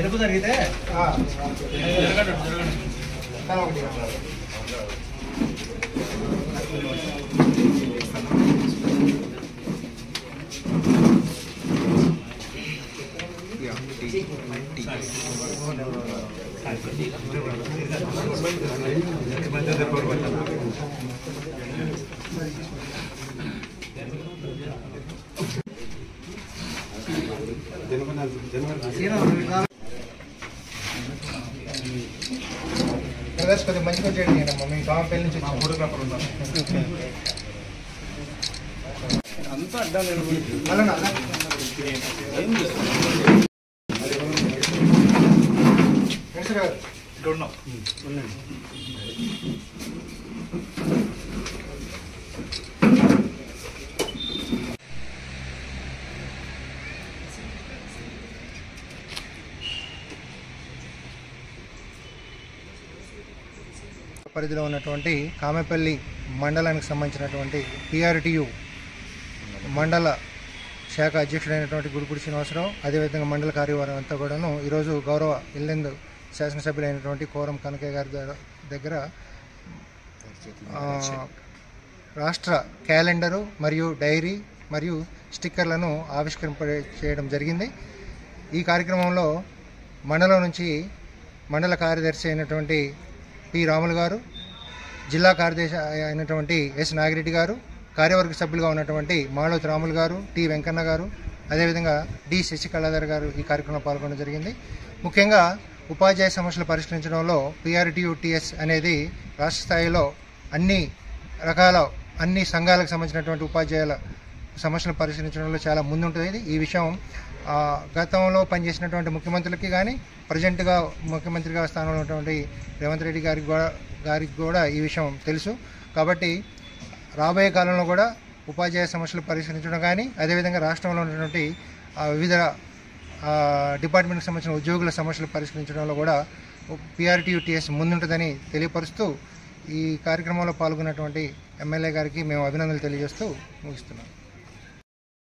ఎరుపు జరిగితే కొద్దిగా మంచిగా చేయండి అమ్మా. మీ కాంపెల్ నుంచి ఫోటోగ్రాఫర్ ఉన్నారు అంతా అడ్డాలి ఇక్కడ ఉన్నాం. పరిధిలో ఉన్నటువంటి కామెపల్లి మండలానికి సంబంధించినటువంటి PRTU మండల శాఖ అధ్యక్షుడైనటువంటి గుడిపూడి శ్రీనివాసరావు, అదేవిధంగా మండల కార్యవర్గం అంతా కూడాను ఈరోజు గౌరవ ఇల్లెందు శాసనసభ్యులైనటువంటి కోరం కనకయ్య గారి దగ్గర రాష్ట్ర క్యాలెండరు మరియు డైరీ మరియు స్టిక్కర్లను చేయడం జరిగింది. ఈ కార్యక్రమంలో మండలం నుంచి మండల కార్యదర్శి అయినటువంటి పి రాములు గారు, జిల్లా కార్యదర్శి అయినటువంటి ఎస్ నాగిరెడ్డి గారు, కార్యవర్గ సభ్యులుగా ఉన్నటువంటి మాళోత్ రాములు గారు, టి వెంకన్న గారు, అదేవిధంగా డి శశికళాధర్ గారు ఈ కార్యక్రమంలో పాల్గొనడం జరిగింది. ముఖ్యంగా ఉపాధ్యాయ సమస్యలు పరిష్కరించడంలో PRTU-TS అనేది రాష్ట్ర స్థాయిలో అన్ని సంఘాలకు సంబంధించినటువంటి ఉపాధ్యాయుల సమస్యలు పరిష్కరించడంలో చాలా ముందుంటుంది. ఈ విషయం గతంలో పనిచేసినటువంటి ముఖ్యమంత్రులకి కానీ ప్రజెంట్గా ముఖ్యమంత్రిగా స్థానంలో ఉన్నటువంటి రేవంత్ రెడ్డి గారికి కూడా ఈ విషయం తెలుసు. కాబట్టి రాబోయే కాలంలో కూడా ఉపాధ్యాయ సమస్యలు పరిష్కరించడం కానీ, అదేవిధంగా రాష్ట్రంలో ఉన్నటువంటి వివిధ డిపార్ట్మెంట్కి సంబంధించిన ఉద్యోగుల సమస్యలు పరిష్కరించడంలో కూడా PRTU-TS ముందుంటుందని తెలియపరుస్తూ ఈ కార్యక్రమంలో పాల్గొన్నటువంటి ఎమ్మెల్యే గారికి మేము అభినందనలు తెలియజేస్తూ ముగిస్తున్నాం.